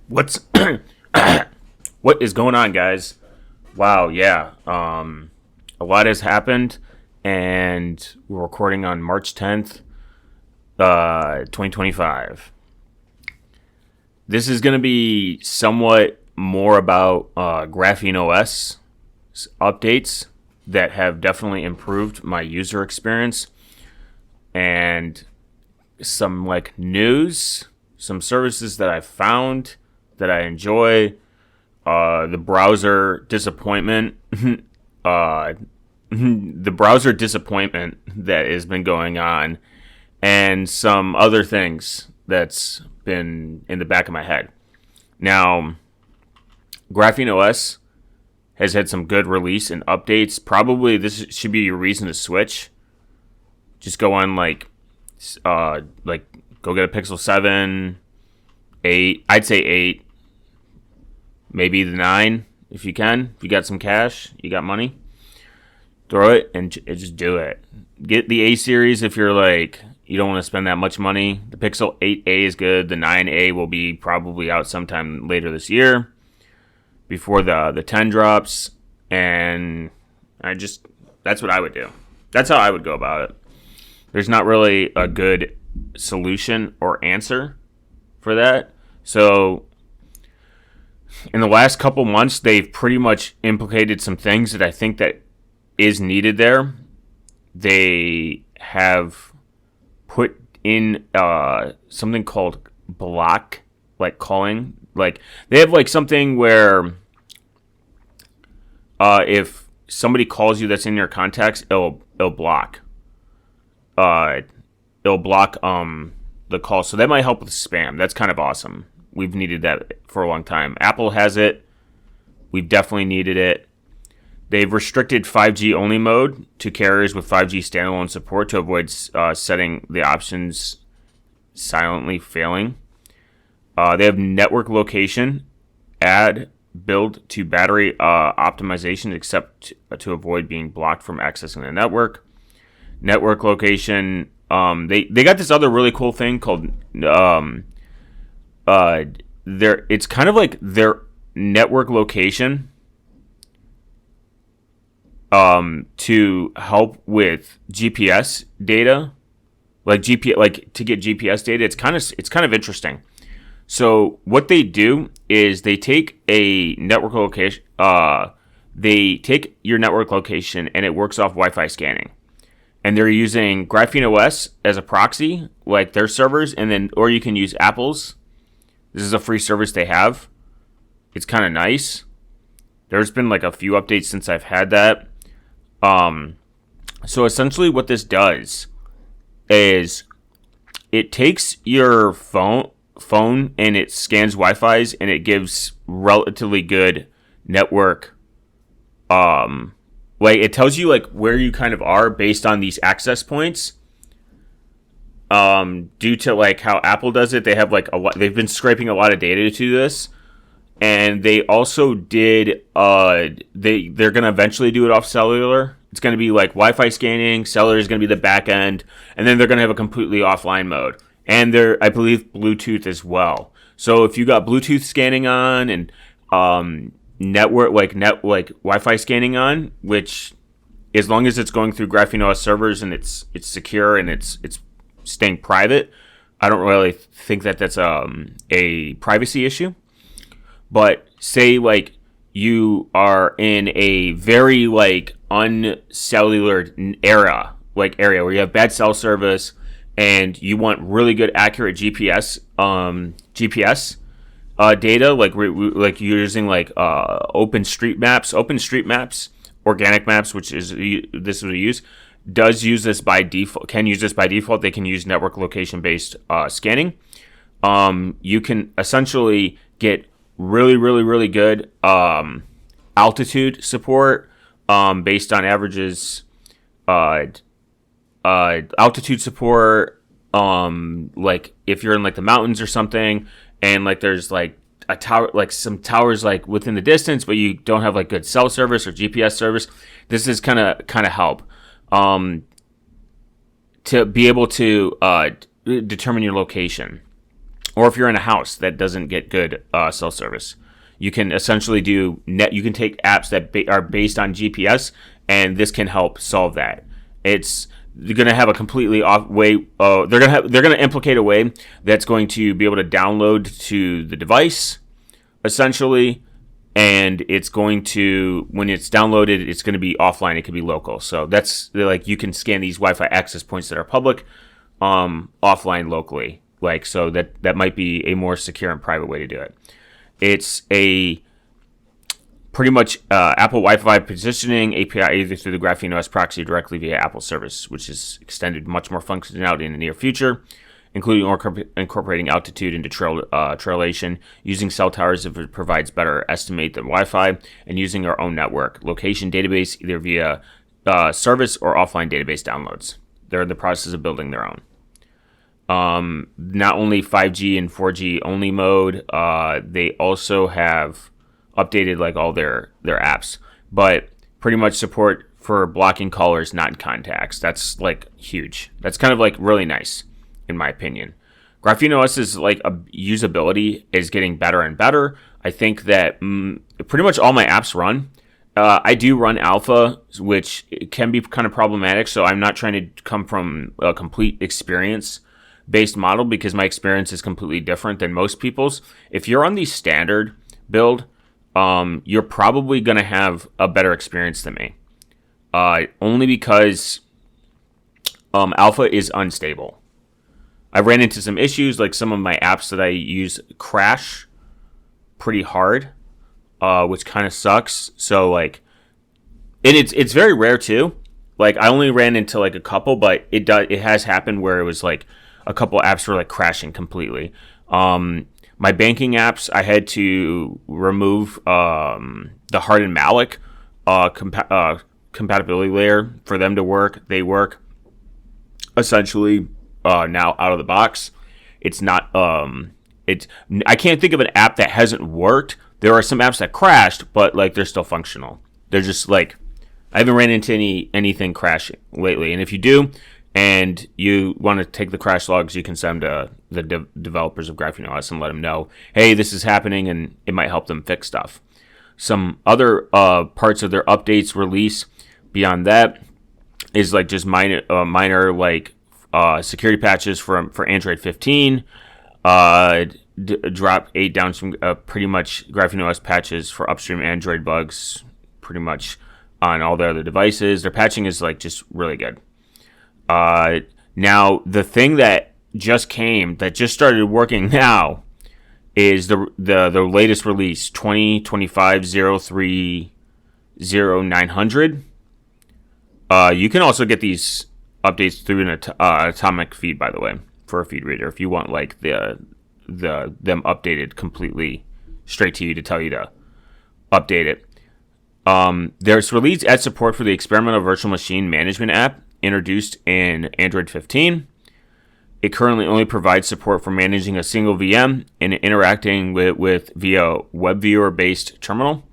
What's what is going on, guys? Wow, yeah. A lot has happened, and we're recording on March 10th, 2025. This is going to be somewhat more about GrapheneOS updates that have definitely improved my user experience, and some news, some services that I found that I enjoy, the browser disappointment, the browser disappointment that has been going on, and some other things that's been in the back of my head. Now, GrapheneOS has had some good release and updates. Probably this should be your reason to switch. Just go on go get a Pixel 7, 8. I'd say 8. Maybe the 9 if you can. If you got some cash, you got money, throw it and just do it. Get the A series if you're you don't want to spend that much money. The Pixel 8a is good. The 9a will be probably out sometime later this year before the 10 drops. And that's what I would do. That's how I would go about it. There's not really a good solution or answer for that. So in the last couple months, they've pretty much implicated some things that I think that is needed there. They have put in something called block, calling. They have something where if somebody calls you that's in your contacts, it'll block. It'll block the call. So that might help with spam. That's kind of awesome. We've needed that for a long time. Apple has it. We've definitely needed it. They've restricted 5G only mode to carriers with 5G standalone support to avoid setting the options silently failing. They have network location, add build to battery optimization, except to avoid being blocked from accessing the network. Network location. They got this other really cool thing called it's kind of like their network location to help with GPS data, to get GPS data. It's kind of interesting. So what they do is they take a network location, they take your network location and it works off Wi-Fi scanning. And they're using GrapheneOS as a proxy, like their servers, or you can use Apple's. This is a free service they have. It's kind of nice. There's been a few updates since I've had that. So essentially what this does is it takes your phone and it scans Wi-Fi's and it gives relatively good network. It tells you where you kind of are based on these access points. Due to how Apple does it, they have they've been scraping a lot of data to this, and they also did they're gonna eventually do it off cellular. It's gonna be Wi-Fi scanning, cellular is gonna be the back end, and then they're gonna have a completely offline mode, and I believe Bluetooth as well. So if you got Bluetooth scanning on and network Wi-Fi scanning on, which as long as it's going through GrapheneOS servers and it's secure and it's staying private, I don't really think that that's a privacy issue. But say you are in a very uncellular area where you have bad cell service and you want really good accurate GPS data, you're using OpenStreetMaps, organic maps, which is this is what we use, does use this by default. Can use this by default. They can use network location based scanning. You can essentially get really, really, really good altitude support based on averages. Altitude support. If you're in the mountains or something, and there's a tower, some towers within the distance, but you don't have good cell service or GPS service. This is kind of help to be able to determine your location. or if you're in a house that doesn't get good cell service, you can essentially do net. You can take apps that are based on GPS, and this can help solve that. They're going to have a completely off way. They're going to implicate a way that's going to be able to download to the device, essentially, and it's going to, when it's downloaded, it's going to be offline. It could be local. So that's like, you can scan these Wi-Fi access points that are public, offline locally. Like, so that might be a more secure and private way to do it. It's a pretty much Apple Wi-Fi positioning API, either through the GrapheneOS proxy or directly via Apple service, which is extended much more functionality in the near future, including incorporating altitude into trailation, using cell towers if it provides better estimate than Wi-Fi, and using our own network location database either via service or offline database downloads. They're in the process of building their own. Not only 5G and 4G only mode, they also have updated like all their apps, but pretty much support for blocking callers not in contacts. That's like huge. That's kind of like really nice in my opinion. GrapheneOS like a usability is getting better and better. I think that pretty much all my apps run. I do run alpha, which can be kind of problematic, so I'm not trying to come from a complete experience based model because my experience is completely different than most people's. If you're on the standard build, you're probably going to have a better experience than me. Only because alpha is unstable. I ran into some issues, like some of my apps that I use crash pretty hard, which kind of sucks. So like, and it's very rare too. Like I only ran into like a couple, but it has happened where it was like a couple apps were like crashing completely. My banking apps, I had to remove the Hard and Malloc compatibility layer for them to work. They work essentially now out of the box. It's not. I can't think of an app that hasn't worked. There are some apps that crashed, but like they're still functional. They're just like, I haven't ran into anything crashing lately. And if you do, and you want to take the crash logs, you can send them to the developers of GrapheneOS and let them know, hey, this is happening, and it might help them fix stuff. Some other parts of their updates release beyond that is like just minor like security patches for Android 15. Drop 8 down some pretty much GrapheneOS patches for upstream Android bugs, pretty much on all their other devices. Their patching is like just really good. Now the thing that just started working now is the latest release 2025-03-0900. You can also get these updates through an atomic feed, by the way, for a feed reader if you want like them updated completely straight to you to tell you to update it. There's released ad support for the experimental virtual machine management app introduced in Android 15. It currently only provides support for managing a single VM and interacting with via WebViewer-based terminal.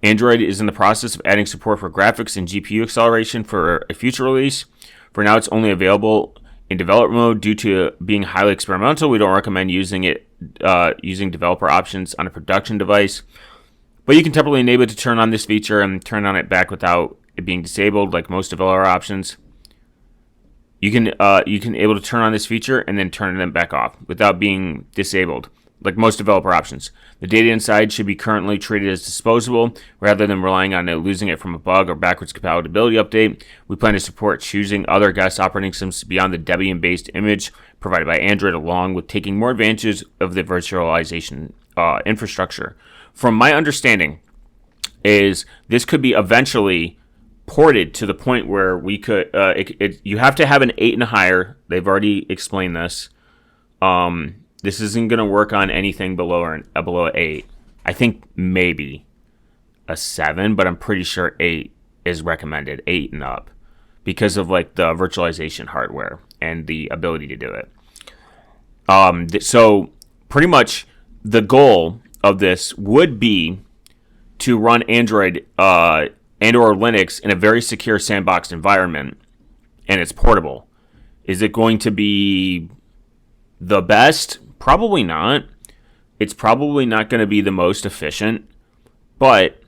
Android is in the process of adding support for graphics and GPU acceleration for a future release. For now, it's only available in developer mode due to being highly experimental. We don't recommend using developer options on a production device, but you can temporarily enable it to turn on this feature and turn on it back without it being disabled, like most developer options. You can able to turn on this feature and then turn them back off without being disabled, like most developer options. The data inside should be currently treated as disposable rather than relying on losing it from a bug or backwards compatibility update. We plan to support choosing other guest operating systems beyond the Debian-based image provided by Android, along with taking more advantage of the virtualization infrastructure. From my understanding, is this could be eventually ported to the point where we could. You have to have an 8 and higher. They've already explained this. This isn't going to work on anything below 8. I think maybe a 7, but I'm pretty sure 8 is recommended, 8 and up, because of like the virtualization hardware and the ability to do it. So pretty much the goal of this would be to run Android and or Linux in a very secure sandboxed environment, and it's portable. Is it going to be the best? Probably not. It's probably not going to be the most efficient, but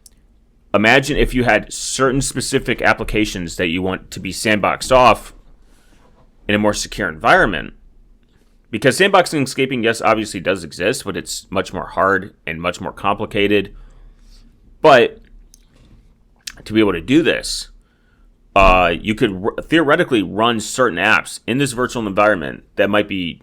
imagine if you had certain specific applications that you want to be sandboxed off in a more secure environment. Because sandboxing and escaping, yes, obviously does exist, but it's much more hard and much more complicated. But to be able to do this, you could theoretically run certain apps in this virtual environment that might be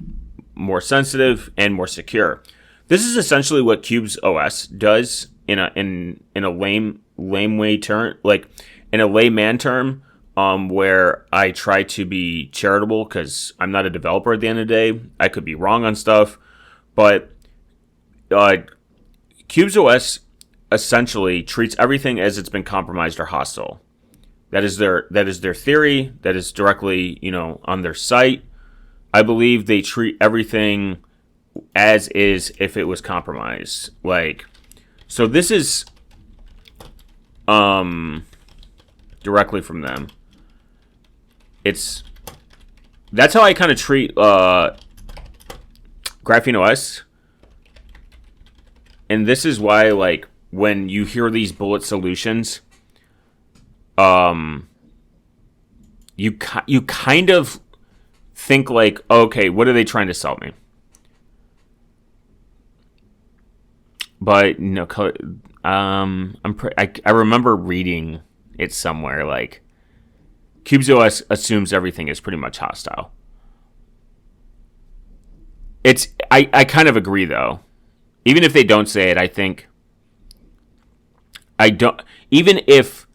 more sensitive and more secure. This is essentially what GrapheneOS does in a lame way term, like in a layman term, where I try to be charitable because I'm not a developer at the end of the day. I could be wrong on stuff, but GrapheneOS essentially treats everything as it's been compromised or hostile. That is their theory. That is directly, on their site. I believe they treat everything as is if it was compromised. So this is directly from them. That's how I kind of treat GrapheneOS. And this is why, when you hear these bullet solutions, you kind of think okay, what are they trying to sell me? But no, I remember reading it somewhere. GrapheneOS assumes everything is pretty much hostile. I kind of agree though. Even if they don't say it, I think I don't. Even if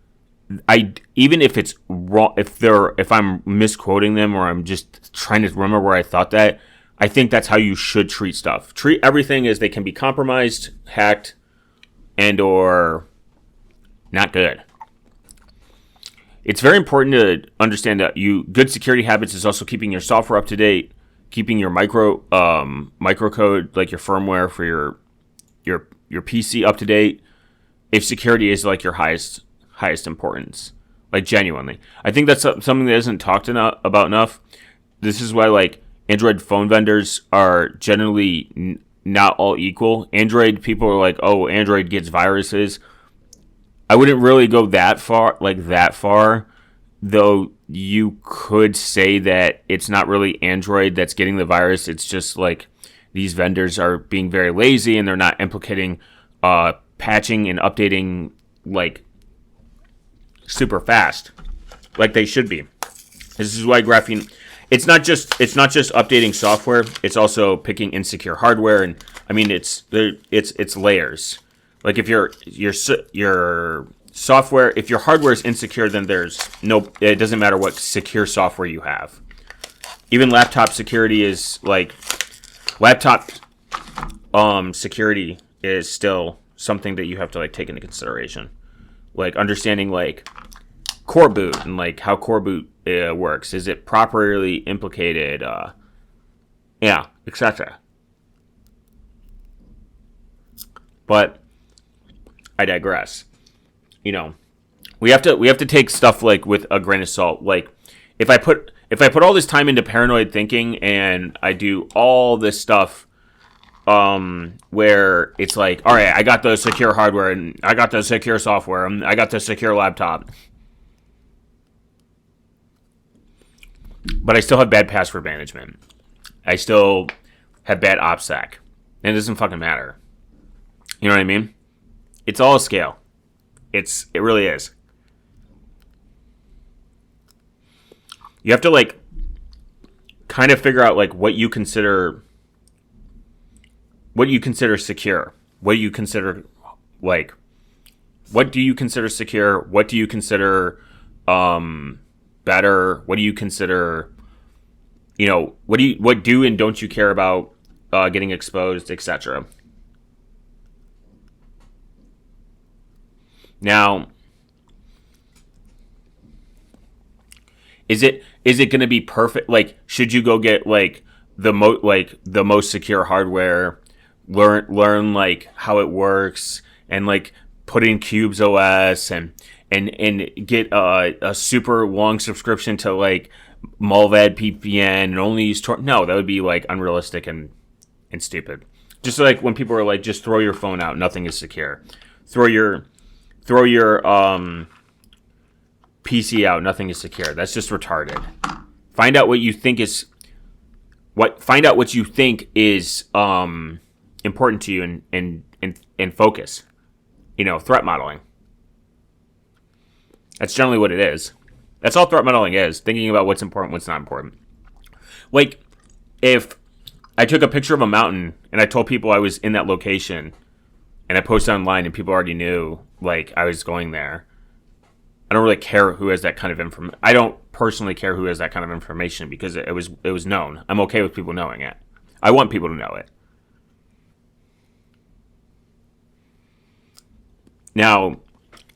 it's wrong, if I'm misquoting them or I'm just trying to remember where I thought that, I think that's how you should treat stuff. Treat everything as they can be compromised, hacked, and or not good. It's very important to understand that good security habits is also keeping your software up to date, keeping your microcode, like your firmware for your PC up to date. If security is your highest importance, genuinely, I think that's something that isn't talked about enough. This is why Android phone vendors are generally not all equal. Android people are oh, Android gets viruses. I wouldn't really go that far, though you could say that it's not really Android that's getting the virus. It's just these vendors are being very lazy and they're not implicating patching and updating super fast like they should be. This is why Graphene, it's not just updating software, it's also picking insecure hardware, and I mean it's layers. If your software, if your hardware is insecure, then it doesn't matter what secure software you have. Even laptop security is laptop security is still something that you have to take into consideration. Understanding core boot and how core boot works. Is it properly implicated? Etc. But I digress. We have to take stuff with a grain of salt. If I put all this time into paranoid thinking and I do all this stuff where it's all right, I got the secure hardware and I got the secure software and I got the secure laptop, but I still have bad password management. I still have bad OPSEC. And it doesn't fucking matter. You know what I mean? It's all a scale. It really is. You have to kind of figure out what you consider secure. What do you consider what do you consider secure? What do you consider better? What do you consider what do and don't you care about getting exposed, etc. Now, is it going to be perfect? Should you go get the most secure hardware, learn how it works, and put in GrapheneOS and get a super long subscription to Malvad VPN and only use Tor? No, that would be unrealistic and and stupid. Just like when people are like, just throw your phone out, nothing is secure. Throw your PC out, nothing is secure. That's just retarded. Find out what you think is important to you and focus. Threat modeling. That's generally what it is. That's all threat modeling is, thinking about what's important, what's not important. Like, if I took a picture of a mountain and I told people I was in that location and I posted online and people already knew, like, I was going there, I don't really care who has that kind of information. I don't personally care who has that kind of information because it was known. I'm okay with people knowing it. I want people to know it. Now,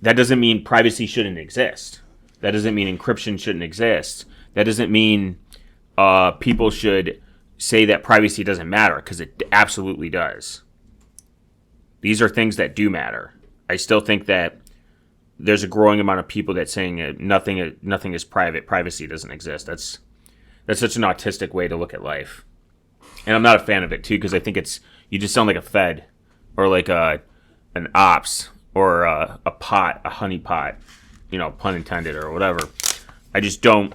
that doesn't mean privacy shouldn't exist. That doesn't mean encryption shouldn't exist. That doesn't mean people should say that privacy doesn't matter, because it absolutely does. These are things that do matter. I still think that there's a growing amount of people that saying nothing is private. Privacy doesn't exist. That's such an autistic way to look at life, and I'm not a fan of it too, because I think you just sound like a Fed or like an ops or a honey pot, pun intended or whatever. I just don't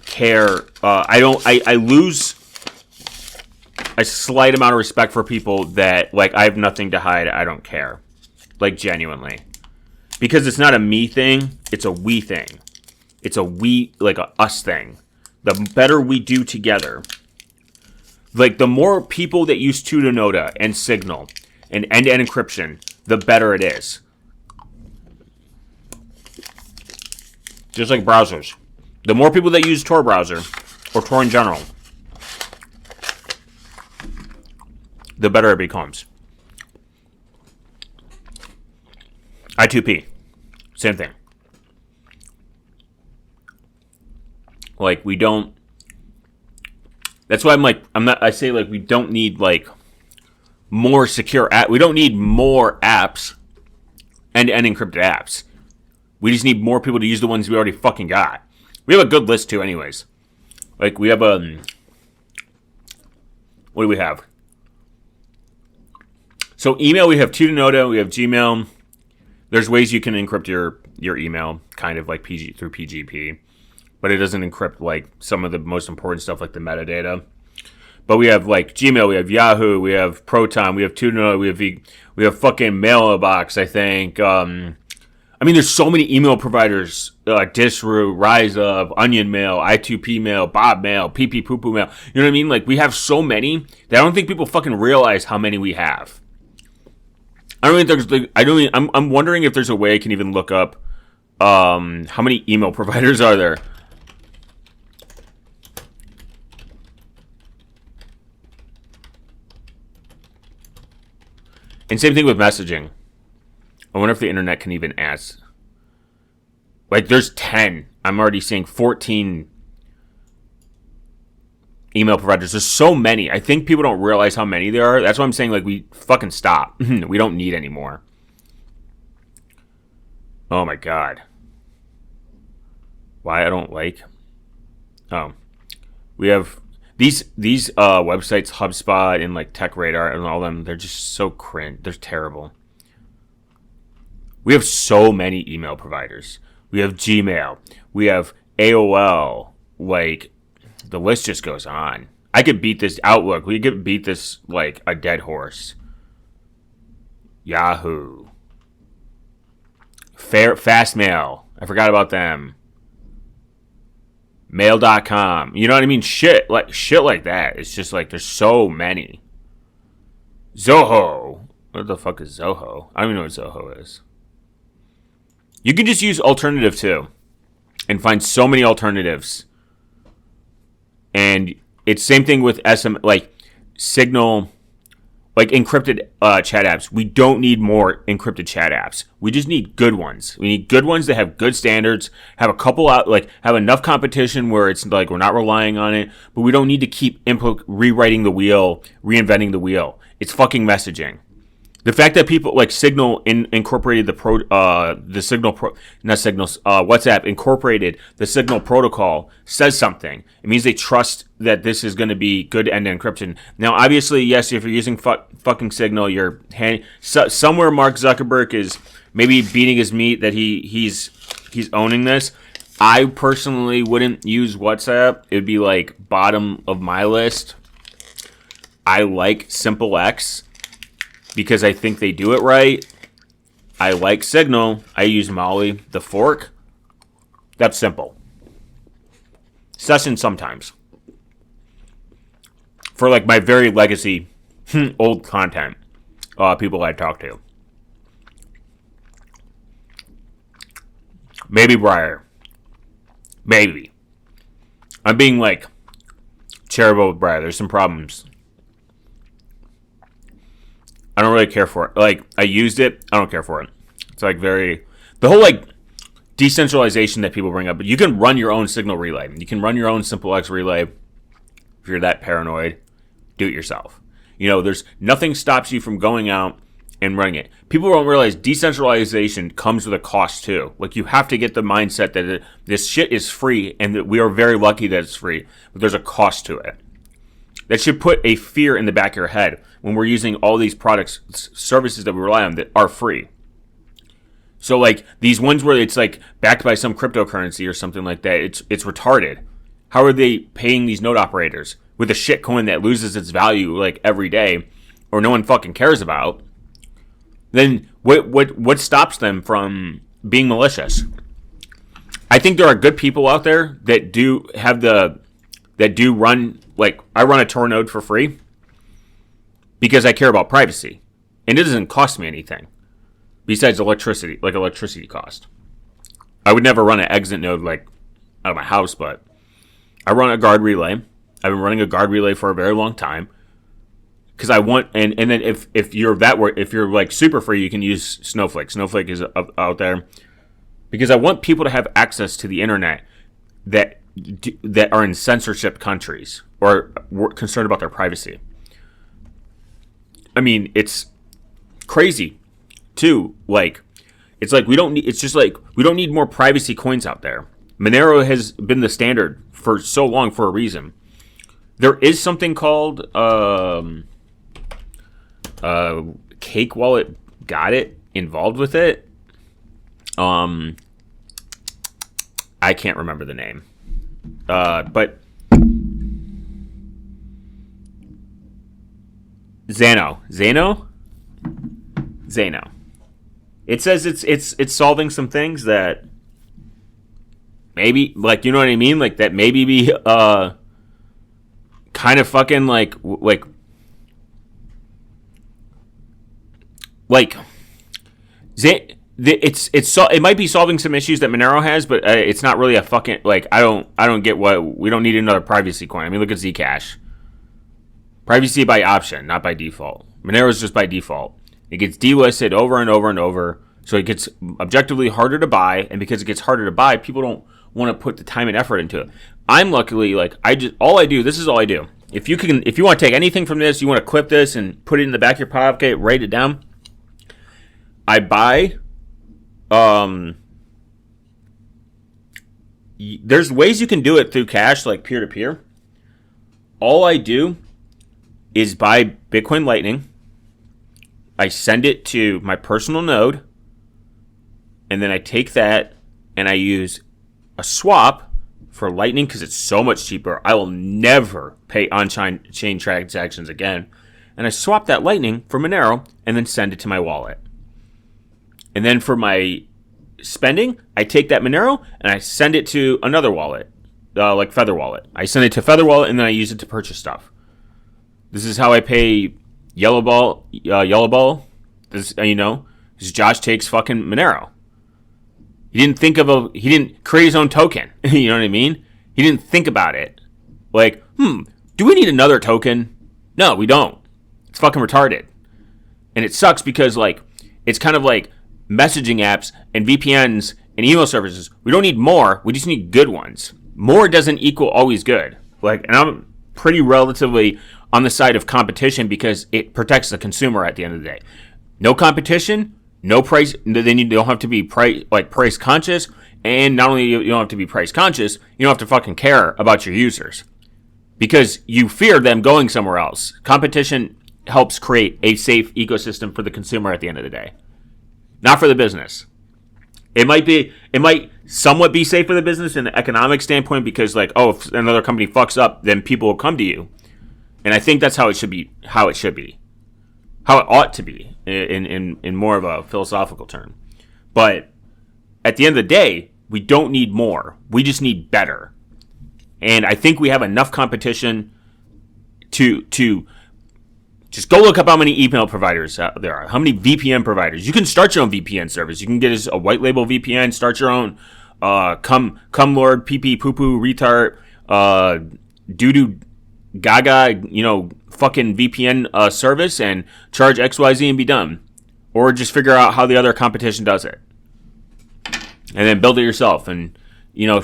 care. I lose a slight amount of respect for people that, like, I have nothing to hide. I don't care. Like, genuinely. Because it's not a me thing. It's a we thing. It's a we, like a us thing. The better we do together. Like, the more people that use pseudonoda and Signal and end-to-end encryption, the better it is. Just like browsers. The more people that use Tor browser, or Tor in general, the better it becomes. I2P, same thing. Like, we don't. That's why I say, like, we don't need, like, more secure app. We don't need more apps and encrypted apps. We just need more people to use the ones we already fucking got. We have a good list too, anyways. Like, we have what do we have? So email, we have Pseudonoda, we have Gmail. There's ways you can encrypt your email, kind of like through PGP, but it doesn't encrypt, like, some of the most important stuff, like the metadata. But we have, like, Gmail, we have Yahoo, we have Proton, we have Pseudonoda, we have fucking Mailbox, I think. There's so many email providers, Disroot, RiseUp, Onion Mail, I2P Mail, Bob Mail, PP Poo Poo Mail. You know what I mean? Like, we have so many that I don't think people fucking realize how many we have. I'm wondering if there's a way I can even look up how many email providers are there. And same thing with messaging. I wonder if the internet can even ask. Like, there's 10. I'm already seeing 14 email providers. There's so many. I think people don't realize how many there are. That's why I'm saying, like, we fucking stop. We don't need any more. Oh my god. Why I don't like. Oh. We have these websites, HubSpot and, like, TechRadar and all them. They're just so cringe. They're terrible. We have so many email providers. We have Gmail. We have AOL. Like, the list just goes on. I could beat this Outlook. We could beat this like a dead horse. Yahoo. Fastmail. I forgot about them. Mail.com. You know what I mean? Shit like that. It's just like there's so many. Zoho. What the fuck is Zoho? I don't even know what Zoho is. You can just use alternative too, and find so many alternatives. And it's same thing with like Signal, like encrypted chat apps. We don't need more encrypted chat apps. We just need good ones. We need good ones that have good standards, have a couple out, like have enough competition where it's like we're not relying on it, but we don't need to keep rewriting the wheel, reinventing the wheel. It's fucking messaging. The fact that people like Signal incorporated the Signal not Signals WhatsApp incorporated the Signal protocol says something. It means they trust that this is going to be good end-to-end encryption. Now, obviously, yes, if you're using fucking Signal, somewhere Mark Zuckerberg is maybe beating his meat that he's owning this. I personally wouldn't use WhatsApp. It would be like bottom of my list. I like SimpleX because I think they do it right. I like Signal. I use Molly, the fork. That's simple. Session sometimes. For like my very legacy, old content, people I talk to. Maybe Briar. Maybe. I'm being like charitable with Briar. There's some problems. I don't really care for it. Like, I used it. I don't care for it. It's like the whole like decentralization that people bring up. But you can run your own Signal relay. You can run your own SimpleX relay. If you're that paranoid, do it yourself. There's nothing stops you from going out and running it. People don't realize decentralization comes with a cost too. Like, you have to get the mindset that this shit is free and that we are very lucky that it's free. But there's a cost to it. That should put a fear in the back of your head when we're using all these products, services that we rely on that are free. So like these ones where it's like backed by some cryptocurrency or something like that, it's retarded. How are they paying these node operators with a shit coin that loses its value like every day or no one fucking cares about? Then what stops them from being malicious? I think there are good people out there that do run, like, I run a Tor node for free because I care about privacy. And it doesn't cost me anything besides electricity cost. I would never run an exit node, like, out of my house, but I run a guard relay. I've been running a guard relay for a very long time because I want, and then if you're like super free, you can use Snowflake. Snowflake is out there because I want people to have access to the internet that are in censorship countries or concerned about their privacy. I mean, it's crazy too. Like, it's like we don't need more privacy coins out there. Monero has been the standard for so long for a reason. There is something called Cake Wallet got it involved with it. I can't remember the name. But Zano. It says it's solving some things that maybe, like, you know what I mean? Like, that maybe be kind of fucking like it might be solving some issues that Monero has, but it's not really a fucking, like, I don't get what, we don't need another privacy coin. I mean, look at Zcash. Privacy by option, not by default. Monero is just by default. It gets delisted over and over and over, so it gets objectively harder to buy, and because it gets harder to buy, people don't want to put the time and effort into it. I'm luckily, like, this is all I do. If you want to take anything from this, you want to clip this and put it in the back of your pocket, write it down. I buy, there's ways you can do it through cash, like peer-to-peer. All I do is buy Bitcoin Lightning. I send it to my personal node, and then I take that and I use a swap for Lightning because it's so much cheaper. I will never pay on-chain transactions again. And I swap that Lightning for Monero and then send it to my wallet. And then for my spending, I take that Monero and I send it to another wallet, like Feather Wallet. I send it to Feather Wallet and then I use it to purchase stuff. This is how I pay Yellow Ball. This, because Josh takes fucking Monero. He didn't create his own token. You know what I mean? He didn't think about it. Like, do we need another token? No, we don't. It's fucking retarded. And it sucks because, like, it's kind of like messaging apps and VPNs and email services. We don't need more. We just need good ones. More doesn't equal always good. Like, and I'm pretty relatively on the side of competition because it protects the consumer at the end of the day. No competition, no price. Then you don't have to be price conscious, and not only you don't have to be price conscious, you don't have to fucking care about your users because you fear them going somewhere else. Competition helps create a safe ecosystem for the consumer at the end of the day, not for the business. It might somewhat be safe for the business in the economic standpoint because, like, oh, if another company fucks up, then people will come to you, and I think that's how it should be, how it ought to be, in more of a philosophical term. But at the end of the day, we don't need more. We just need better, and I think we have enough competition to just go look up how many email providers there are, how many VPN providers. You can start your own VPN service. You can get a white label VPN, start your own come Lord, pee poo poo retard, doo doo gaga, fucking VPN service and charge XYZ and be done. Or just figure out how the other competition does it. And then build it yourself and,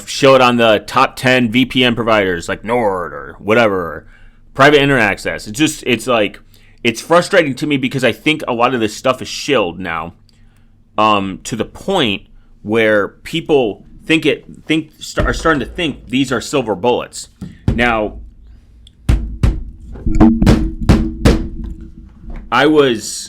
show it on the top 10 VPN providers like Nord or whatever, or private internet access. It's frustrating to me because I think a lot of this stuff is shilled now, to the point where people are starting to think these are silver bullets. Now, I've been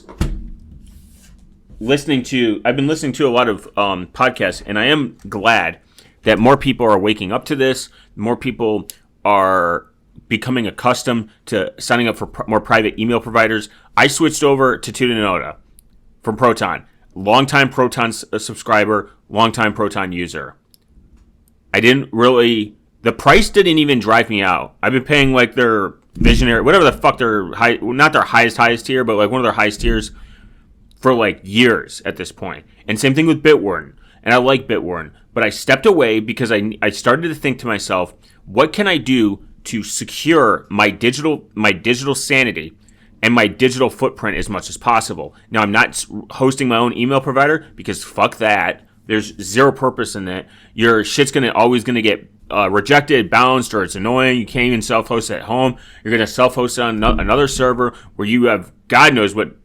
listening to a lot of podcasts, and I am glad that more people are waking up to this. More people are becoming accustomed to signing up for more private email providers. I switched over to Tudanoda from Proton. Longtime Proton subscriber, longtime Proton user. The price didn't even drive me out. I've been paying like their Visionary, whatever the fuck not their highest tier, but like one of their highest tiers for like years at this point. And same thing with Bitwarden. And I like Bitwarden, but I stepped away because I started to think to myself, what can I do to secure my digital sanity and my digital footprint as much as possible? Now, I'm not hosting my own email provider because fuck that. There's zero purpose in it. Your shit's always gonna get rejected, bounced, or it's annoying. You can't even self-host it at home. You're gonna self-host it on another server where you have God knows what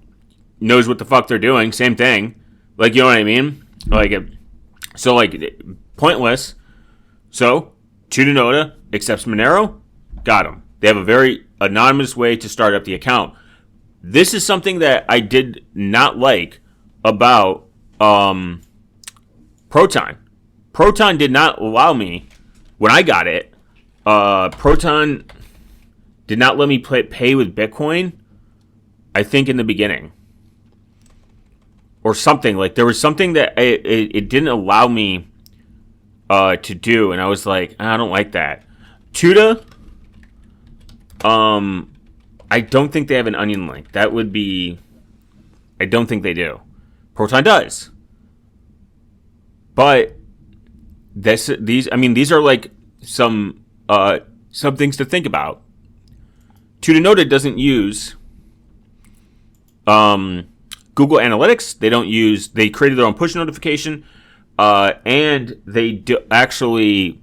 the fuck they're doing. Same thing. Like, you know what I mean? Pointless. So, Tudanoda accepts Monero. Got them. They have a very anonymous way to start up the account. This is something that I did not like about Proton. Proton did not allow me, when I got it, Proton did not let me pay with Bitcoin, I think in the beginning. Or something. Like, there was something that it didn't allow me to do, and I was like, I don't like that. Tuda, I don't think they have an onion link. I don't think they do. Proton does. But these are like some things to think about. Tudanoda doesn't use Google Analytics. They created their own push notification, and they actually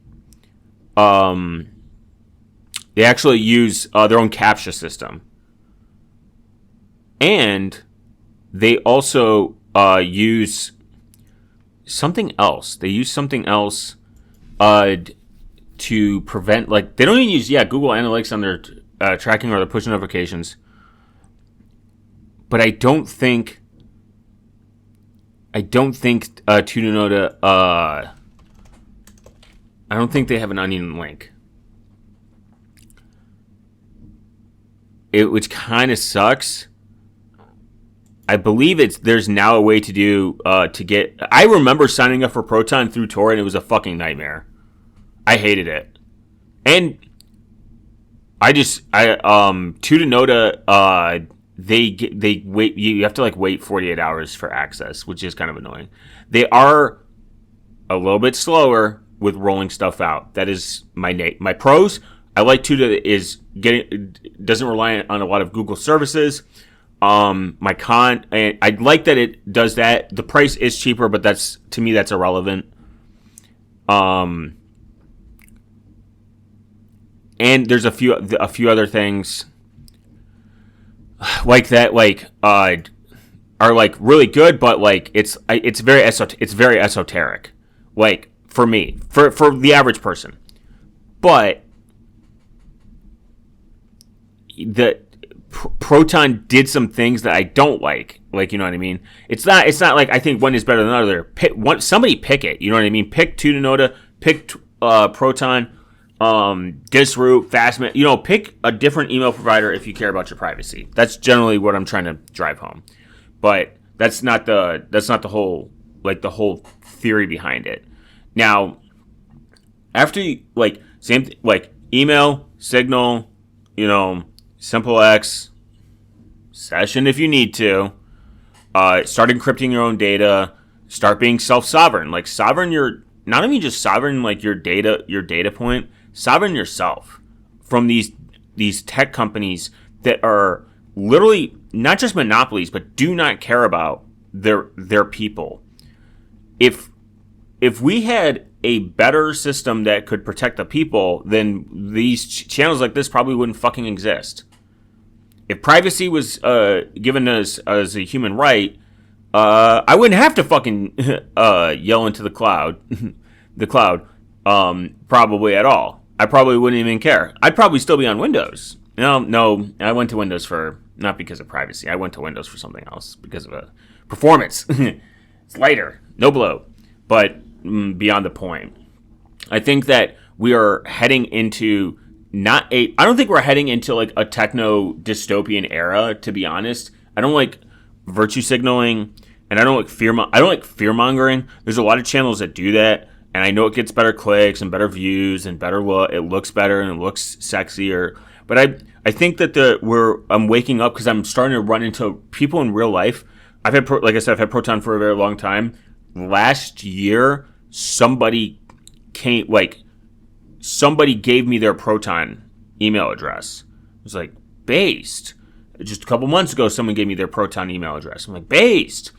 use their own CAPTCHA system. And they also use something else. They use something else to prevent, like, they don't even use Google Analytics on their tracking or their push notifications. But I don't think Tudanoda, I don't think they have an onion link. Which kind of sucks. I believe there's now a way to do to get. I remember signing up for Proton through Tor, and it was a fucking nightmare. I hated it, and Tudanoda. They wait. You have to wait 48 hours for access, which is kind of annoying. They are a little bit slower with rolling stuff out. That is my pros. I like Tuda doesn't rely on a lot of Google services. My con, I like that it does that. The price is cheaper, but to me that's irrelevant. And there's a few other things like that, are like really good, but like it's very esoteric. Like for me, for the average person, but the Proton did some things that I don't like. Like, you know what I mean? It's not like I think one is better than another. Somebody pick it. You know what I mean? Pick Tutanota, pick Proton, Disroot, Fastman. You know, pick a different email provider if you care about your privacy. That's generally what I'm trying to drive home. But that's not the whole theory behind it. Now, after you, like email, Signal, you know, SimpleX, Session if you need to. Start encrypting your own data. Start being self-sovereign. Like sovereign, you're not even just sovereign like your data point. Sovereign yourself from these tech companies that are literally not just monopolies, but do not care about their people. If we had a better system that could protect the people, then these channels like this probably wouldn't fucking exist. If privacy was given as a human right, I wouldn't have to fucking yell into the cloud, probably at all. I probably wouldn't even care. I'd probably still be on Windows. No, I went to Windows not because of privacy. I went to Windows for something else because of performance. It's lighter, no blow, but beyond the point. I think that we are heading into I don't think we're heading into like a techno dystopian era, to be honest. I don't like virtue signaling, and I don't like fear mongering. There's a lot of channels that do that, and I know it gets better clicks and better views and better look. It looks better and it looks sexier. But I think that I'm waking up because I'm starting to run into people in real life. I've had Proton for a very long time. Last year, somebody gave me their Proton email address. It was like, based. Just a couple months ago, someone gave me their Proton email address. I'm like, based.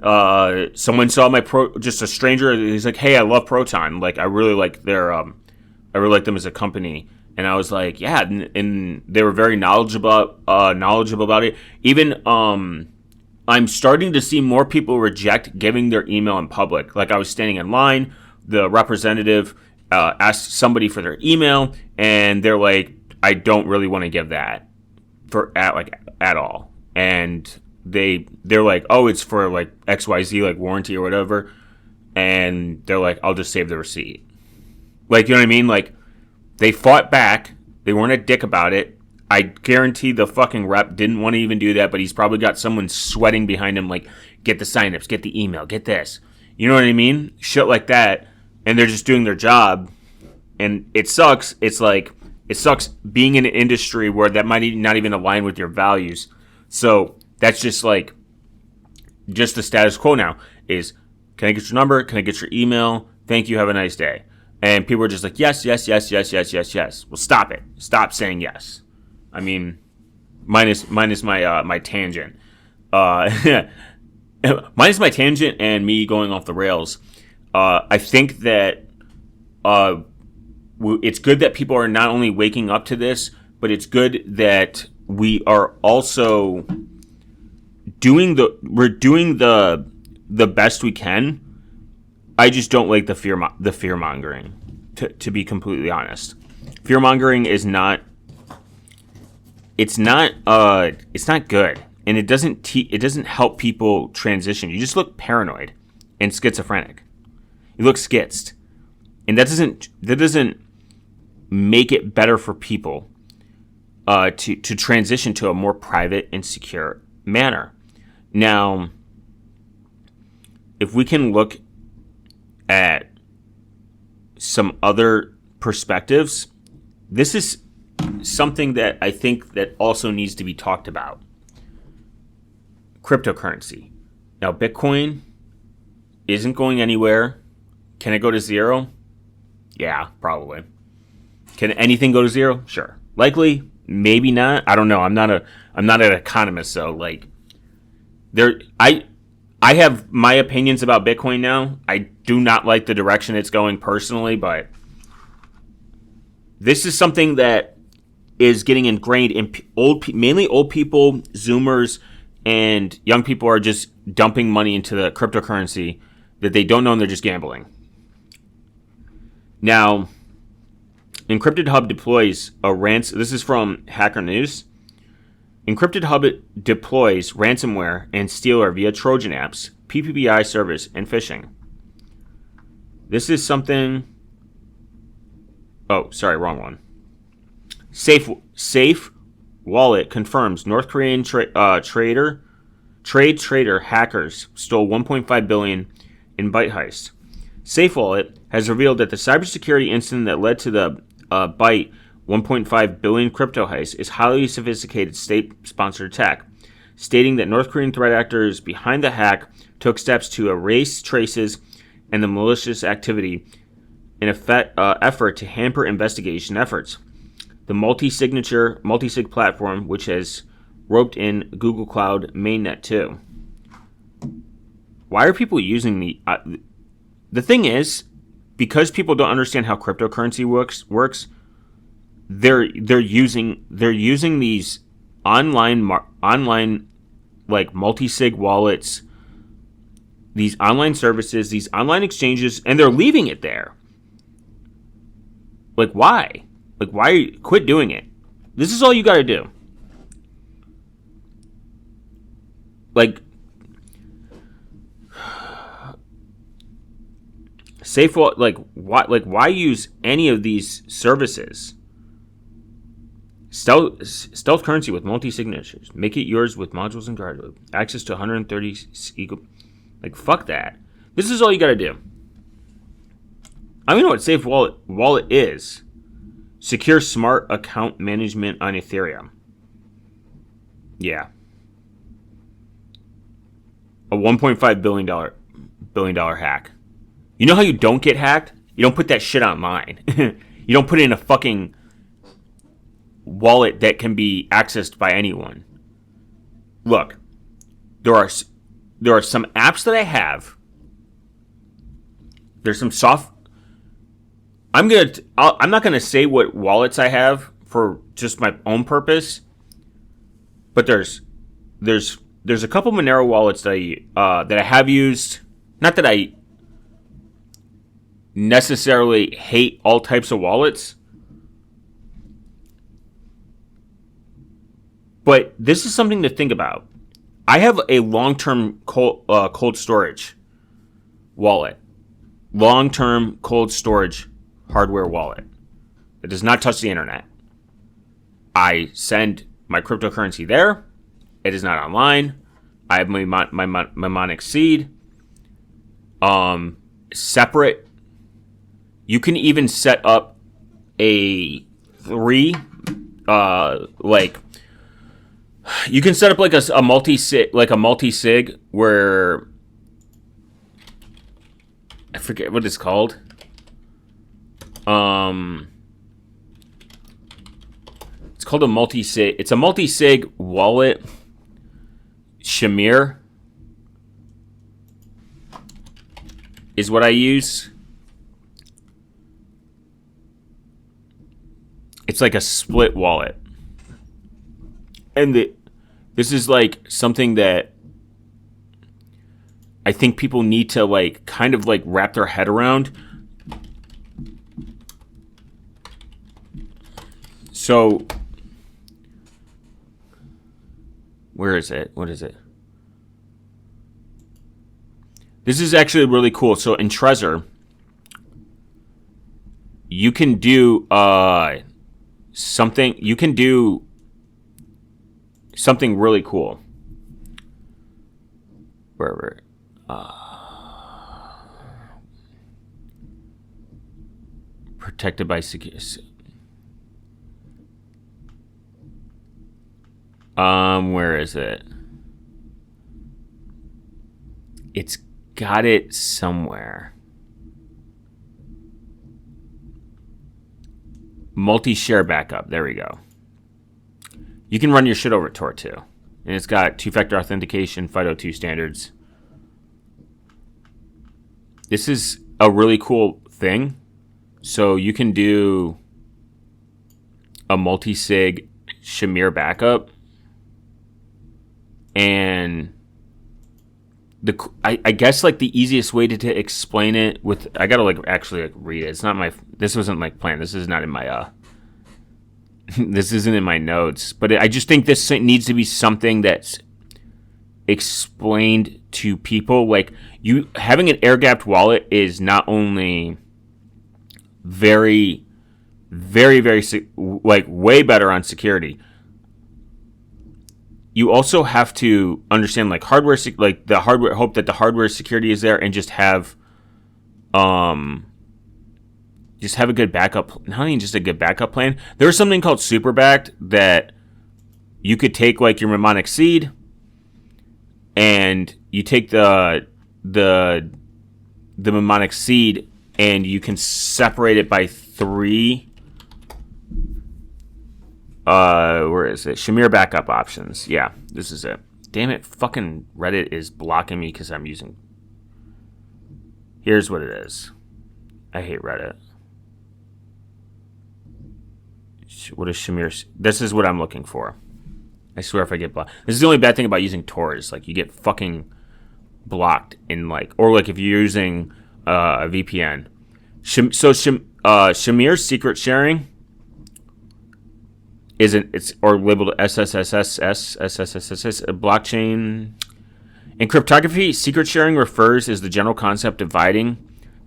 Someone saw just a stranger. He's like, hey, I love Proton. Like, I really like I really like them as a company. And I was like, yeah. And they were very knowledgeable about it. Even, I'm starting to see more people reject giving their email in public. Like, I was standing in line, the representative asked somebody for their email, and they're like, I don't really want to give that at all. And they're like, oh, it's for like XYZ, like warranty or whatever. And they're like, I'll just save the receipt. Like, you know what I mean? Like, they fought back. They weren't a dick about it. I guarantee the fucking rep didn't want to even do that, but he's probably got someone sweating behind him, like, get the signups, get the email, get this. You know what I mean? Shit like that. And they're just doing their job. And it sucks. It sucks being in an industry where that might not even align with your values. So that's just the status quo now is, can I get your number? Can I get your email? Thank you. Have a nice day. And people are just like, yes, yes, yes, yes, yes, yes, yes. Well, stop it. Stop saying yes. I mean, minus my tangent. Minus my tangent and me going off the rails. I think that it's good that people are not only waking up to this, but it's good that we are also doing the best we can. I just don't like the fear mongering. To be completely honest, fear mongering is not. It's not good, and it doesn't help people transition. You just look paranoid and schizophrenic. You look skitzed, and that doesn't make it better for people to transition to a more private and secure manner. Now, if we can look at some other perspectives, this is something that I think that also needs to be talked about. Cryptocurrency. Now, Bitcoin isn't going anywhere. Can it go to zero? Yeah, probably. Can anything go to zero? Sure. Likely, maybe not. I don't know. I'm not an economist, so like I have my opinions about Bitcoin now. I do not like the direction it's going personally, but this is something that is getting ingrained in mainly old people, Zoomers, and young people are just dumping money into the cryptocurrency that they don't know, and they're just gambling. Now, Encrypted Hub deploys a ransom. This is from Hacker News. Encrypted Hub deploys ransomware and stealer via Trojan apps, PPBI service, and phishing. This is something. Oh, sorry, wrong one. Safe Wallet confirms North Korean trade trader hackers stole 1.5 billion in Byte heist. Safe Wallet has revealed that the cybersecurity incident that led to the Byte 1.5 billion crypto heist is highly sophisticated state-sponsored attack, stating that North Korean threat actors behind the hack took steps to erase traces and the malicious activity in an effort to hamper investigation efforts. The multi-sig platform, which has roped in Google Cloud mainnet too. Why are people using the thing is, because people don't understand how cryptocurrency works, they're using these online like multi-sig wallets, these online services, these online exchanges, and they're leaving it there. Like, why? Like, why quit doing it? This is all you got to do. Like, Safe Wallet, why use any of these services? Stealth currency with multi-signatures. Make it yours with modules and guard loop. Access to 130 equal. Like, fuck that. This is all you got to do. I don't even know what Safe Wallet is. Secure smart account management on Ethereum. Yeah. A $1.5 billion hack. You know how you don't get hacked? You don't put that shit online. You don't put it in a fucking wallet that can be accessed by anyone. Look, there are some apps that I have. There's some I'm not gonna say what wallets I have for just my own purpose, but there's a couple Monero wallets that I have used. Not that I necessarily hate all types of wallets, but this is something to think about. I have a long-term cold storage wallet, long-term cold storage hardware wallet. It does not touch the internet. I send my cryptocurrency there. It is not online. I have my mnemonic seed. Separate. You can even set up a you can set up like a multi-sig where I forget what it's called. It's called a multi-sig. It's a multi-sig wallet. Shamir is what I use. It's like a split wallet. And this is like something that I think people need to like kind of like wrap their head around. So, where is it? What is it? This is actually really cool. So in Trezor, you can do something. You can do something really cool. Wherever. Protected by security. Where is it? It's got it somewhere. Multi-share backup. There we go. You can run your shit over Tor too. And it's got two-factor authentication, FIDO2 standards. This is a really cool thing. So you can do a multi-sig Shamir backup. And and I guess like the easiest way to explain it with, I gotta like actually like read it. It's not this wasn't like planned. This is not in my this isn't in my notes. But I just think this needs to be something that's explained to people. Like, you having an air gapped wallet is not only very, very, very like way better on security. You also have to understand like hardware, like the hardware. Hope that the hardware security is there, and just have a good backup. Not even just a good backup plan. There's something called super backed that you could take like your mnemonic seed, and you take the mnemonic seed, and you can separate it by 3. Where is it? Shamir backup options. Yeah, this is it. Damn it, fucking Reddit is blocking me because I'm using... Here's what it is. I hate Reddit. What is Shamir? This is what I'm looking for. I swear if I get blocked. This is the only bad thing about using Tor is like you get fucking blocked in like... Or like if you're using a VPN. Shamir's secret sharing... it's labeled SSSS blockchain. In cryptography, secret sharing refers as the general concept of dividing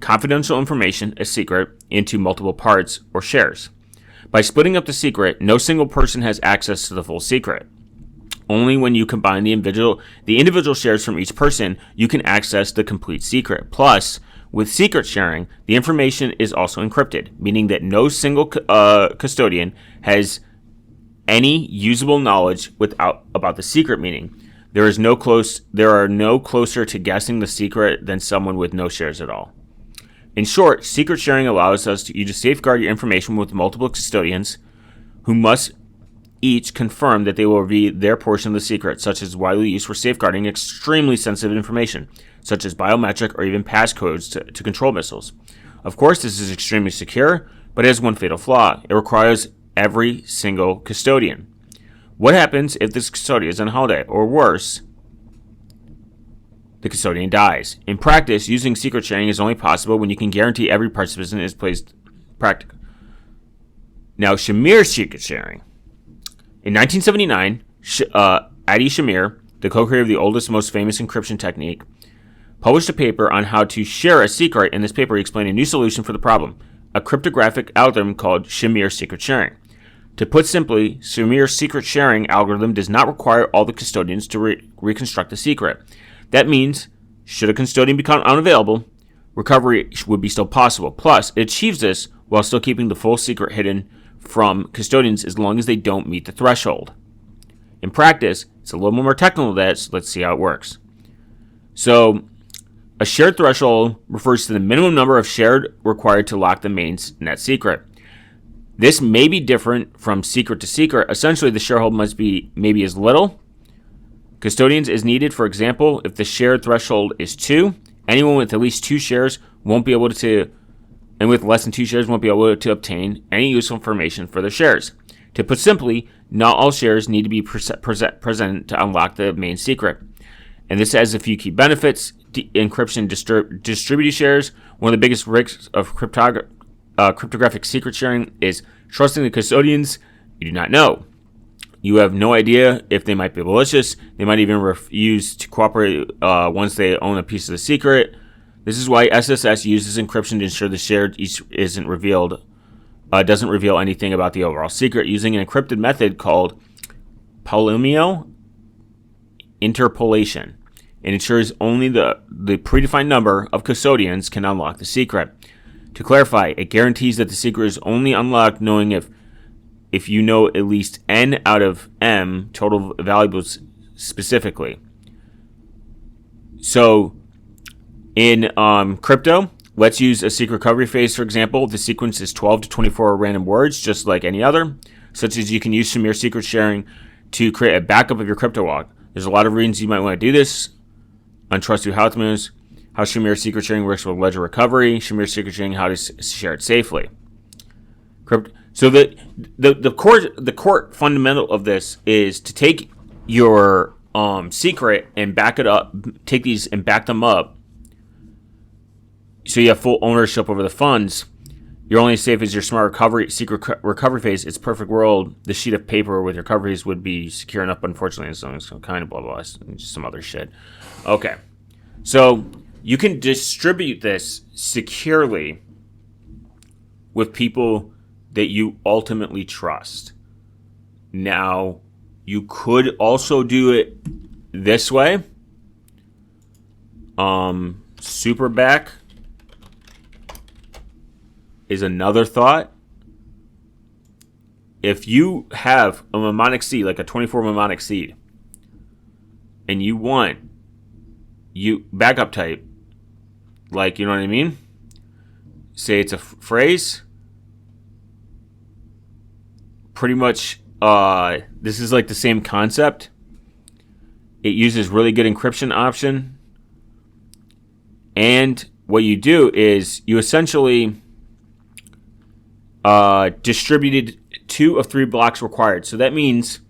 confidential information, a secret, into multiple parts or shares. By splitting up the secret, no single person has access to the full secret. Only when you combine the individual shares from each person, you can access the complete secret. Plus, with secret sharing, the information is also encrypted, meaning that no single custodian has any usable knowledge about the secret, meaning there are no closer to guessing the secret than someone with no shares at all. In short, secret sharing allows you to safeguard your information with multiple custodians who must each confirm that they will reveal their portion of the secret, such as widely used for safeguarding extremely sensitive information, such as biometric or even passcodes to control missiles. Of course, this is extremely secure, but it has one fatal flaw. It requires every single custodian. What happens if this custodian is on holiday, or worse, the custodian dies? In practice, using secret sharing is only possible when you can guarantee every participant is placed practical. Now, Shamir's secret sharing. In 1979, Adi Shamir, the co-creator of the oldest, most famous encryption technique, published a paper on how to share a secret. In this paper, he explained a new solution for the problem, a cryptographic algorithm called Shamir secret sharing. To put simply, Shamir's secret sharing algorithm does not require all the custodians to reconstruct the secret. That means, should a custodian become unavailable, recovery would be still possible. Plus, it achieves this while still keeping the full secret hidden from custodians as long as they don't meet the threshold. In practice, it's a little more technical than that, so let's see how it works. So, a shared threshold refers to the minimum number of shared required to lock the main net secret. This may be different from secret to secret. Essentially, the sharehold must be maybe as little custodians as needed. For example, if the shared threshold is 2, anyone with at least 2 shares won't be able to, and with less than 2 shares won't be able to obtain any useful information for their shares. To put simply, not all shares need to be present to unlock the main secret. And this has a few key benefits. Encryption distributed shares. One of the biggest risks of cryptographic secret sharing is trusting the custodians you do not know. You have no idea if they might be malicious. They might even refuse to cooperate once they own a piece of the secret. This is why SSS uses encryption to ensure the shared isn't revealed, doesn't reveal anything about the overall secret, using an encrypted method called polynomial interpolation. It ensures only the predefined number of custodians can unlock the secret. To clarify, it guarantees that the secret is only unlocked knowing if you know at least n out of m total valuables specifically. So, in crypto, let's use a secret recovery phase, for example. The sequence is 12 to 24 random words, just like any other, such as you can use Shamir secret sharing to create a backup of your crypto wallet. There's a lot of reasons you might want to do this. Untrusted algorithms, how Shamir secret sharing works with ledger recovery, Shamir secret sharing, how to share it safely. So the core fundamental of this is to take your secret and back it up, take these and back them up, so you have full ownership over the funds. You're only as safe as your smart secret recovery phase. It's perfect world. The sheet of paper with your recoveries would be secure enough, but unfortunately, it's some kind of blah, blah, blah, just some other shit. Okay. So you can distribute this securely with people that you ultimately trust. Now, you could also do it this way. Super back is another thought. If you have a mnemonic seed, like a 24 mnemonic seed, and you want backup type, like, you know what I mean? Say it's a phrase. Pretty much, this is like the same concept. It uses really good encryption option. And what you do is you essentially distributed 2 of 3 blocks required. So that means,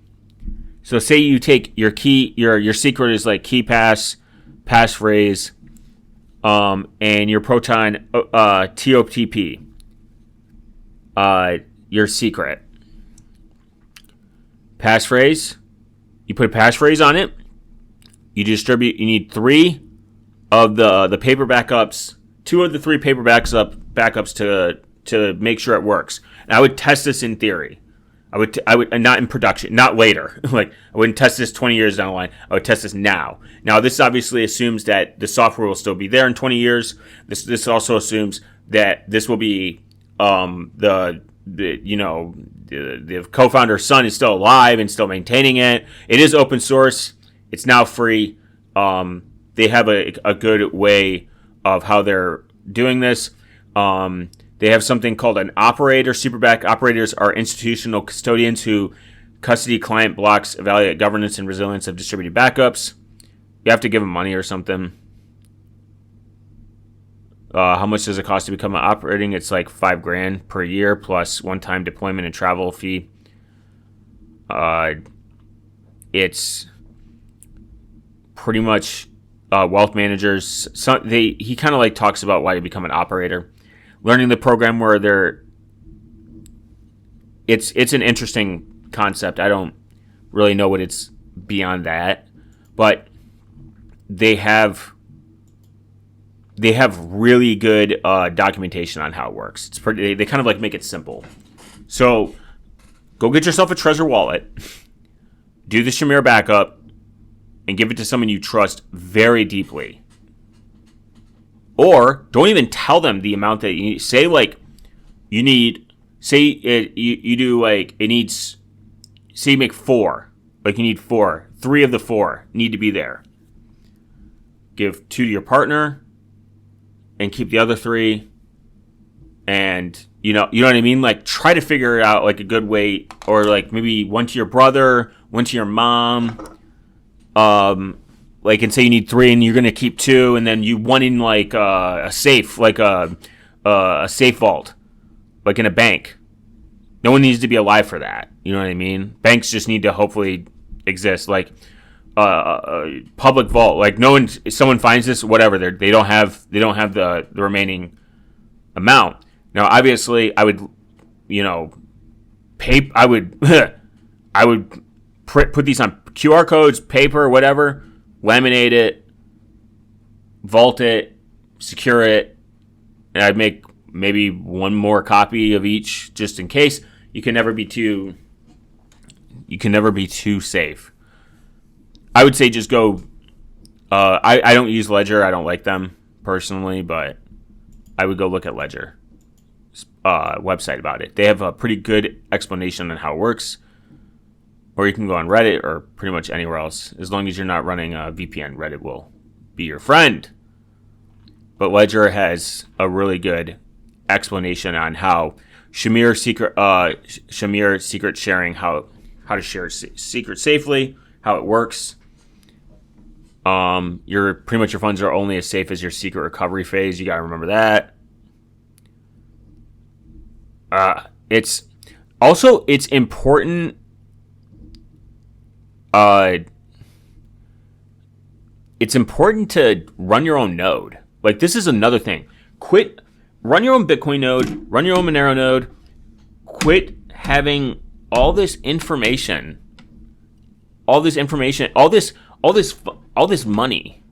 so say you take your key, your secret is like key passphrase, and your proton TOTP, your secret passphrase. You put a passphrase on it. You distribute. You need 3 of the paper backups, 2 of the 3 paper backups to make sure it works. And I would test this in theory. I would, and not in production, not later. Like, I wouldn't test this 20 years down the line. I would test this now. Now, this obviously assumes that the software will still be there in 20 years. This also assumes that this will be the co-founder's son is still alive and still maintaining it. It is open source. It's now free. They have a good way of how they're doing this. They have something called an operator. Superback operators are institutional custodians who custody client blocks, evaluate governance and resilience of distributed backups. You have to give them money or something. How much does it cost to become an operating? It's like $5,000 per year plus one-time deployment and travel fee. It's pretty much wealth managers. He kind of like talks about why you become an operator. Learning the program where it's an interesting concept. I don't really know what it's beyond that, but they have really good documentation on how it works. It's pretty. They kind of like make it simple. So go get yourself a Trezor wallet, do the Shamir backup, and give it to someone you trust very deeply. Or don't even tell them the amount that you need. Say like you need. Say you do like it needs. Say you make 4. Like you need 4. 3 of the 4 need to be there. Give 2 to your partner, and keep the other 3. And you know what I mean. Like try to figure out like a good way, or like maybe 1 to your brother, 1 to your mom. Like, and say you need 3 and you're going to keep 2, and then you 1 in like a safe, like a safe vault, like in a bank. No one needs to be alive for that. You know what I mean? Banks just need to hopefully exist. Like a public vault. Like no one, if someone finds this, whatever, they don't have the remaining amount. Now, obviously, I would, I would put these on QR codes, paper, whatever. Laminate it, vault it, secure it, and I'd make maybe 1 more copy of each just in case. You can never be too safe. I would say just go. I don't use Ledger. I don't like them personally, but I would go look at Ledger website about it. They have a pretty good explanation on how it works. Or you can go on Reddit or pretty much anywhere else. As long as you're not running a VPN, Reddit will be your friend. But Ledger has a really good explanation on how Shamir secret sharing, how to share secret safely, how it works. Your funds are only as safe as your secret recovery phase. You gotta remember that. It's important. it's important to run your own node. Like, this is another thing. Run your own Bitcoin node, run your own Monero node. Quit having all this information, all this money,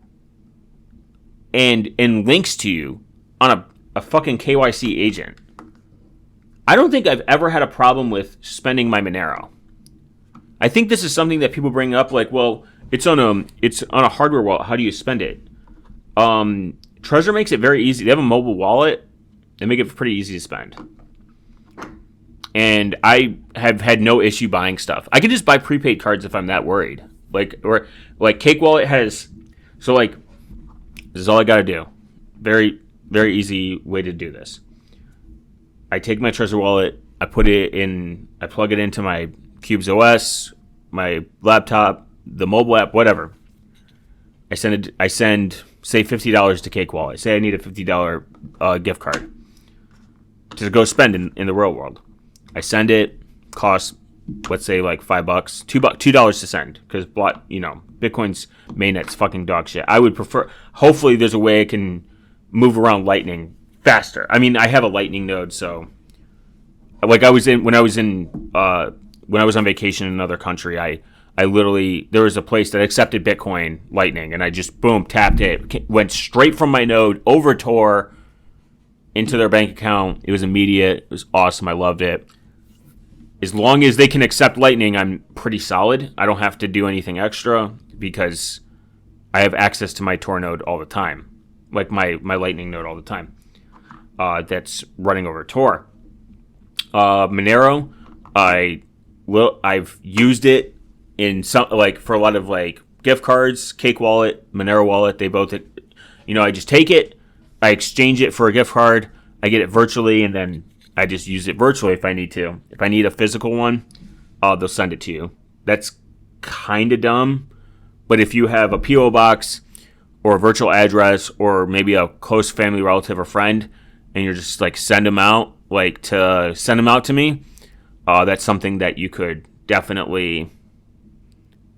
and links to you on a fucking KYC agent. I don't think I've ever had a problem with spending my Monero. I think this is something that people bring up, like, well, it's on a hardware wallet. How do you spend it? Trezor makes it very easy. They have a mobile wallet. They make it pretty easy to spend. And I have had no issue buying stuff. I can just buy prepaid cards if I'm that worried. Like Cake Wallet has. So, like, this is all I got to do. Very, very easy way to do this. I take my Trezor wallet. I plug it into my Cubes OS, my laptop, the mobile app, whatever. I send, say, $50 to Cake Wallet. Say I need a $50 gift card to go spend in the real world. I send it. Costs, let's say, like $5, $2 to send, because Bitcoin's mainnet's fucking dog shit. I would prefer. Hopefully, there's a way I can move around Lightning faster. I mean, I have a Lightning node, so like when I was on vacation in another country, I literally, there was a place that accepted Bitcoin Lightning, and I just boom tapped it, went straight from my node over Tor into their bank account. It was immediate. It was awesome. I loved it. As long as they can accept Lightning, I'm pretty solid. I don't have to do anything extra because I have access to my Tor node all the time, like my Lightning node all the time. That's running over Tor. Monero, I've used it in some, like, for a lot of like gift cards, Cake Wallet, Monero Wallet. They both, I just take it, I exchange it for a gift card, I get it virtually, and then I just use it virtually if I need to. If I need a physical one, they'll send it to you. That's kind of dumb, but if you have a PO box or a virtual address or maybe a close family relative or friend, and you're just like send them out to me, that's something that you could definitely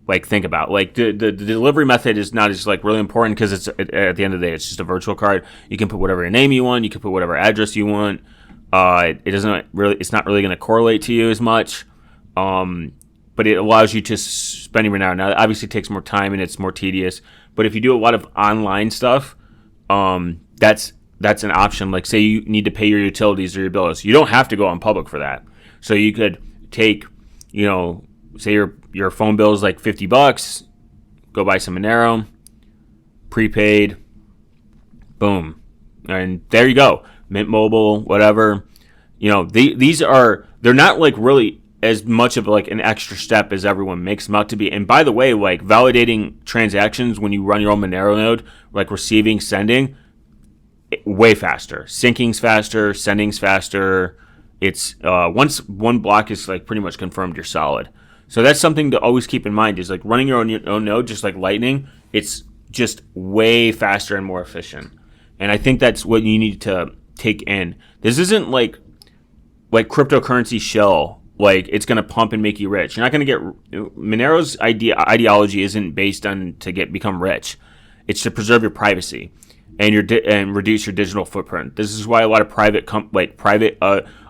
like think about. Like the delivery method is not as like really important, because it's at the end of the day, it's just a virtual card. You can put whatever name you want. You can put whatever address you want. It's not really going to correlate to you as much. But it allows you to spend your Monero. Now, it obviously takes more time and it's more tedious. But if you do a lot of online stuff, that's an option. Like, say you need to pay your utilities or your bills, you don't have to go on public for that. So you could take, say your phone bill is like $50, go buy some Monero, prepaid, boom, and there you go. Mint Mobile, whatever. They're not like really as much of like an extra step as everyone makes them out to be. And by the way, like validating transactions when you run your own Monero node, like receiving, sending, way faster. Syncing's faster, sending's faster. It's once one block is like pretty much confirmed, you're solid. So that's something to always keep in mind, is like running your own node, just like Lightning. It's just way faster and more efficient. And I think that's what you need to take in. This isn't like cryptocurrency shell, like it's going to pump and make you rich. You're not going to get Monero's ideology isn't based on to become rich. It's to preserve your privacy and and reduce your digital footprint. This is why a lot of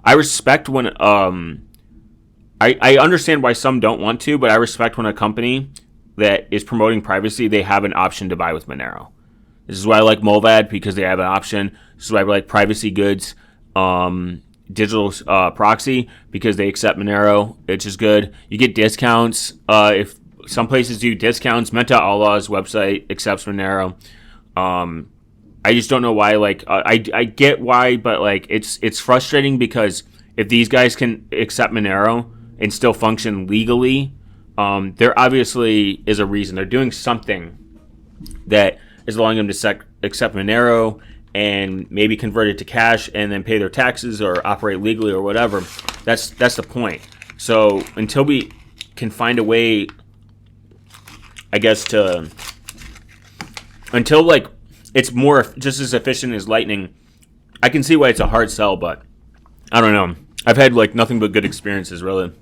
I respect when I understand why some don't want to, but I respect when a company that is promoting privacy, they have an option to buy with Monero. This is why I like Molvad, because they have an option. This is why I like Privacy Goods, Digital Proxy, because they accept Monero, which is good. You get discounts. If some places do discounts, Menta Allah's website accepts Monero. I just don't know why. Like, I get why, but like it's frustrating, because if these guys can accept Monero and still function legally, there obviously is a reason. They're doing something that is allowing them to accept Monero and maybe convert it to cash and then pay their taxes or operate legally or whatever. That's the point. So until we can find a way, I guess, until like it's more just as efficient as Lightning, I can see why it's a hard sell, but I don't know. I've had like nothing but good experiences, really.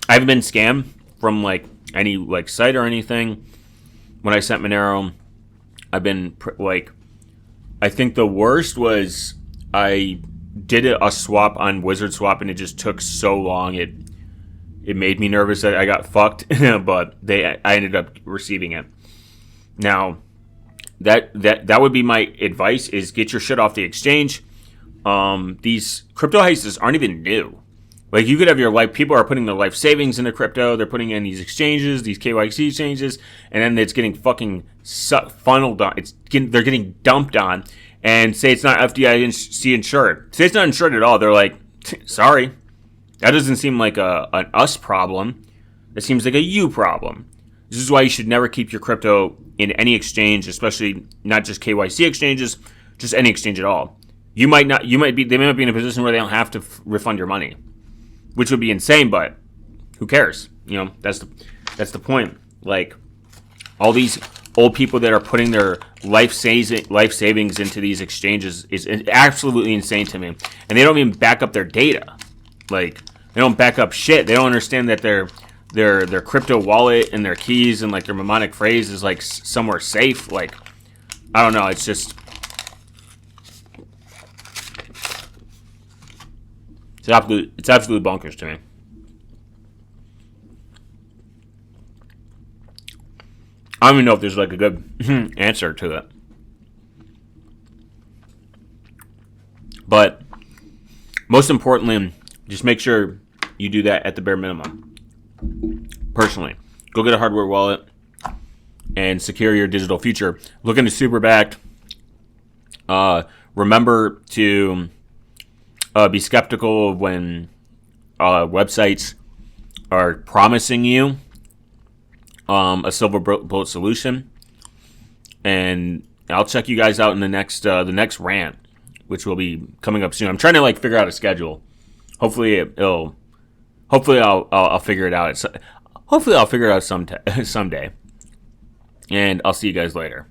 I haven't been scammed from like any like site or anything when I sent Monero. I've been like, I think the worst was I did a swap on Wizard Swap and it just took so long. It made me nervous that I got fucked, but I ended up receiving it. Now, that would be my advice: is get your shit off the exchange. These crypto heists aren't even new. Like, you could have your life, people are putting their life savings into crypto, they're putting in these exchanges, these KYC exchanges, and then it's getting fucking funneled on. They're getting dumped on, and say it's not FDIC insured. Say it's not insured at all. They're like, sorry, that doesn't seem like an us problem. It seems like a you problem. This is why you should never keep your crypto in any exchange, especially not just KYC exchanges, just any exchange at all. They might be in a position where they don't have to refund your money, which would be insane, but who cares? You know, that's the point. Like, all these old people that are putting their life savings into these exchanges is absolutely insane to me. And they don't even back up their data. Like, they don't back up shit. They don't understand that their crypto wallet and their keys and like their mnemonic phrase is like somewhere safe. Like, I don't know. It's just, it's absolute bonkers to me. I don't even know if there's like a good answer to it. But most importantly, just make sure you do that at the bare minimum. Personally, go get a hardware wallet and secure your digital future. Look into Superbacked. Remember to be skeptical when websites are promising you a silver bullet solution. And I'll check you guys out in the next rant, which will be coming up soon. I'm trying to like figure out a schedule. Hopefully I'll figure it out. Hopefully I'll figure it out someday. And I'll see you guys later.